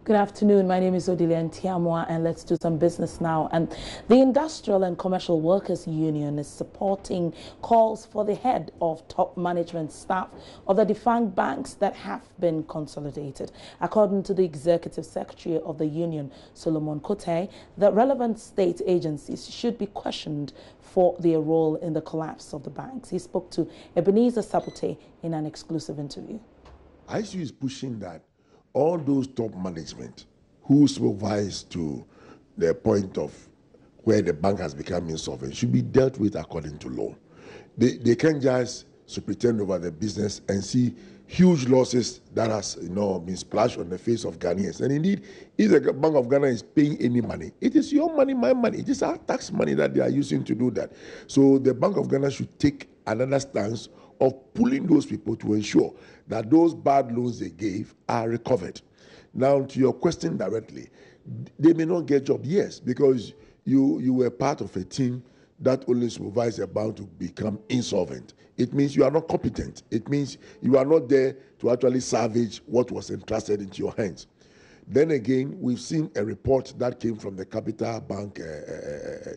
Good afternoon. My name is Odilia Ntiamwa, and let's do some business now. And the Industrial and Commercial Workers Union is supporting calls for the head of top management staff of the defunct banks that have been consolidated. According to the Executive Secretary of the union, Solomon Kote, the relevant state agencies should be questioned for their role in the collapse of the banks. He spoke to Ebenezer Sapote in an exclusive interview. ICWU is pushing that all those top management who supervise to the point of where the bank has become insolvent should be dealt with according to law. They can't just superintend over the business and see huge losses that has been splashed on the face of Ghanaians. And indeed, if the Bank of Ghana is paying any money, it is your money, my money. It is our tax money that they are using to do that. So the Bank of Ghana should take another stance of pulling those people to ensure that those bad loans they gave are recovered. Now, to your question directly, they may not get job, yes, because you were part of a team that only supervised a bank to become insolvent. It means you are not competent. It means you are not there to actually salvage what was entrusted into your hands. Then again, we've seen a report that came from the Capital Bank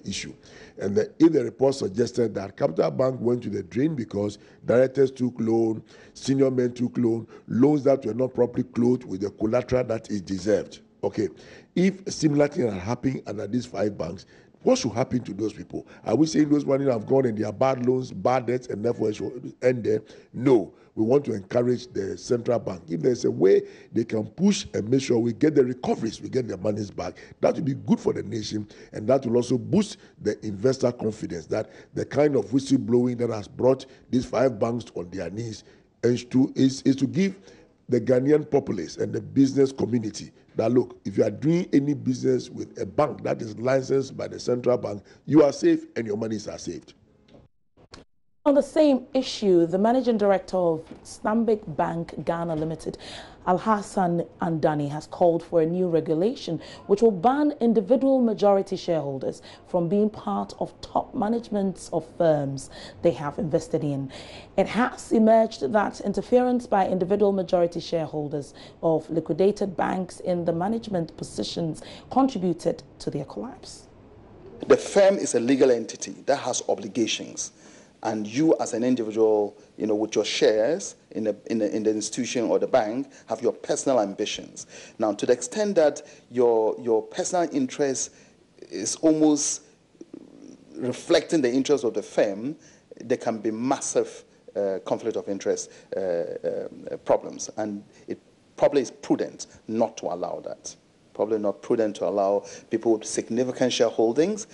issue. And if the report suggested that Capital Bank went to the drain because directors took loan, senior men took loans that were not properly clothed with the collateral that is deserved. Okay, if similar thing had happened under these 5 banks, what should happen to those people? Are we saying those money have gone and they are bad loans, bad debts, and therefore it should end there? No. We want to encourage the central bank. If there's a way they can push and make sure we get the recoveries, we get the monies back, that will be good for the nation, and that will also boost the investor confidence that the kind of whistleblowing that has brought these 5 banks on their knees is to give the Ghanaian populace and the business community that, look, if you are doing any business with a bank that is licensed by the central bank, you are safe and your monies are saved. On the same issue, the managing director of Stanbic Bank Ghana Limited, Alhassan Andani, has called for a new regulation which will ban individual majority shareholders from being part of top managements of firms they have invested in. It has emerged that interference by individual majority shareholders of liquidated banks in the management positions contributed to their collapse. The firm is a legal entity that has obligations. And you as an individual, with your shares in the institution or the bank, have your personal ambitions. Now, to the extent that your personal interest is almost reflecting the interest of the firm, there can be massive conflict of interest problems. And it probably is prudent not to allow that. Probably not prudent to allow people with significant shareholdings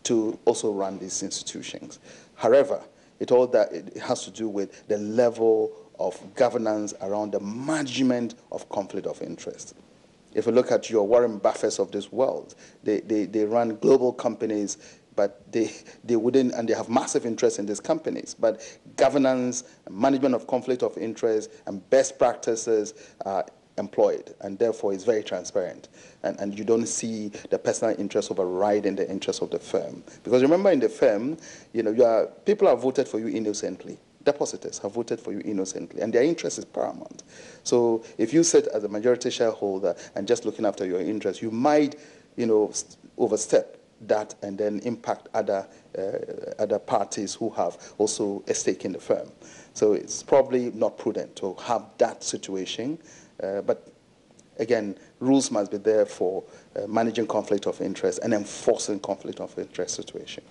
to also run these institutions. However, it has to do with the level of governance around the management of conflict of interest. If you look at your Warren Buffetts of this world, they run global companies, but they wouldn't, and they have massive interest in these companies. But governance, management of conflict of interest, and best practices are employed, and therefore it's very transparent, and you don't see the personal interest overriding the interest of the firm. Because remember, in the firm, people have voted for you innocently. Depositors have voted for you innocently, and their interest is paramount. So if you sit as a majority shareholder and just looking after your interest, you might overstep that and then impact other parties who have also a stake in the firm. So it's probably not prudent to have that situation. But again, rules must be there for managing conflict of interest and enforcing conflict of interest situations.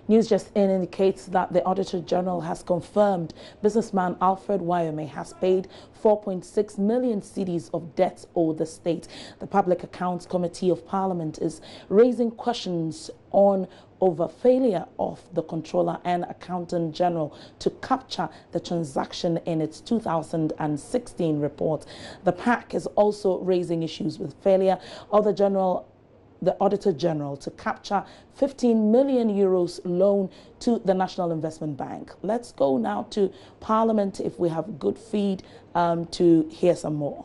News Just In indicates that the Auditor General has confirmed businessman Alfred Wyoming has paid 4.6 million cedis of debts owed the state. The Public Accounts Committee of Parliament is raising questions over failure of the Controller and Accountant General to capture the transaction in its 2016 report. The PAC is also raising issues with failure of the Auditor General to capture 15 million euros loan to the National Investment Bank. Let's go now to Parliament if we have good feed to hear some more.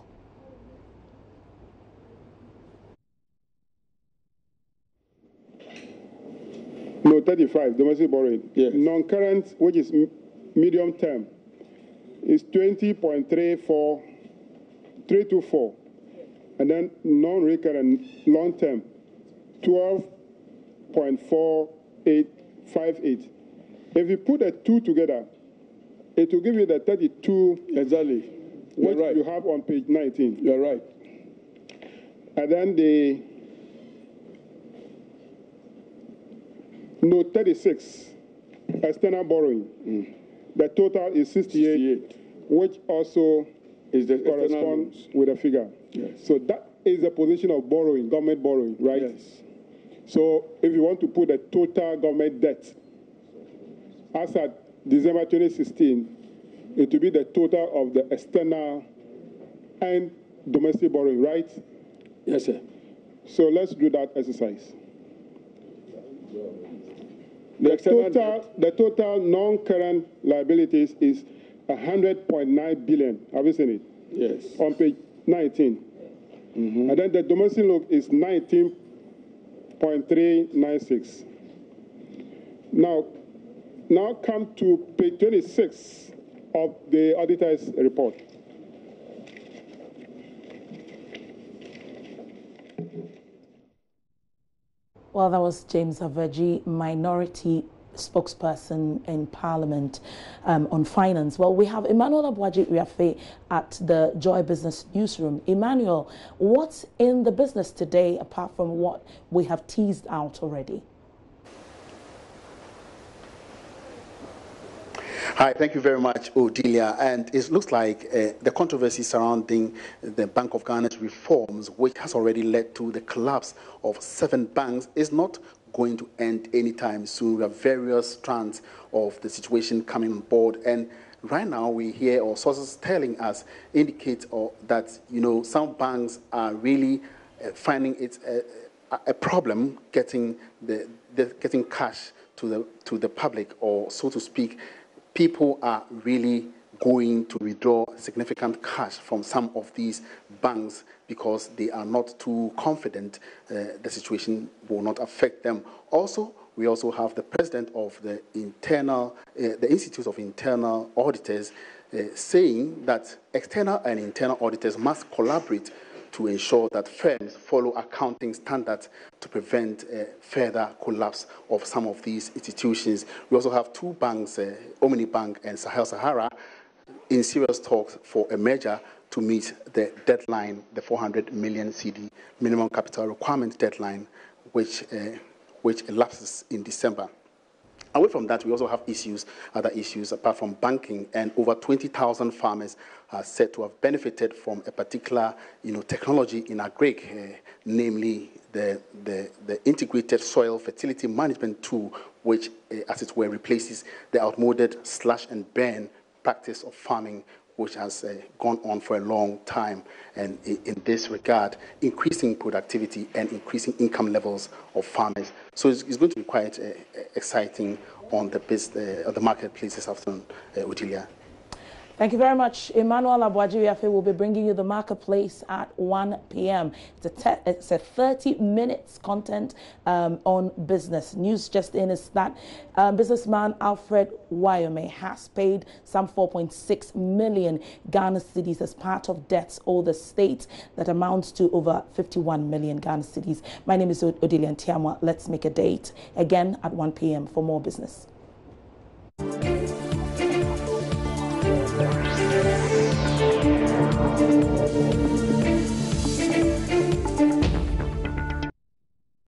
No, 35, domestic borrowing. Yes. Non-current, which is medium term, is 20.324. and then non-recurrent long-term, 12.4858. If you put the two together, it will give you the 32 Exactly. You're which right. you have on page 19. You're right. And then the note 36, external borrowing. The total is 68, which also Is the corresponds with a figure. Yes. So that is the position of borrowing, government borrowing, right? Yes. So if you want to put the total government debt as at December 2016, it will be the total of the external and domestic borrowing, right? Yes, sir. So let's do that exercise. The total non-current liabilities is 100.9 billion. Have you seen it? Yes. On page 19. And then the domestic loan is 19.396. Now come to page 26 of the auditor's report. Well, that was James Aveji, minority spokesperson in Parliament on finance. Well, we have Emmanuel Abuaji-Riafe at the Joy Business Newsroom. Emmanuel, what's in the business today apart from what we have teased out already? Hi, thank you very much, Odilia. And it looks like the controversy surrounding the Bank of Ghana's reforms, which has already led to the collapse of 7 banks, is not going to end anytime soon. We have various strands of the situation coming on board. And right now we hear, or sources telling us, indicate that, some banks are really finding it a problem getting getting cash to the public, or so to speak. People are really going to withdraw significant cash from some of these banks because they are not too confident the situation will not affect them. Also, we also have the president of the Institute of Internal Auditors saying that external and internal auditors must collaborate to ensure that firms follow accounting standards to prevent further collapse of some of these institutions. We also have 2 banks, Omni Bank and Sahel Sahara, in serious talks for a merger to meet the deadline, the 400 million CD minimum capital requirement deadline, which elapses in December. Away from that, we also have other issues apart from banking, and over 20,000 farmers are said to have benefited from a particular, technology in agric, namely the integrated soil fertility management tool, which, as it were, replaces the outmoded slash and burn practice of farming, which has gone on for a long time, and in this regard, increasing productivity and increasing income levels of farmers. So it's going to be quite exciting on the marketplace this afternoon, Odilia. Thank you very much. Emmanuel Abuaji-Riafe will be bringing you the marketplace at 1 p.m. It's a 30 minutes content on business. News just in is that businessman Alfred Wyomé has paid some 4.6 million Ghana cedis as part of debts owed the state that amounts to over 51 million Ghana cedis. My name is Odilia Ntiamwa. Let's make a date again at 1 p.m. for more business.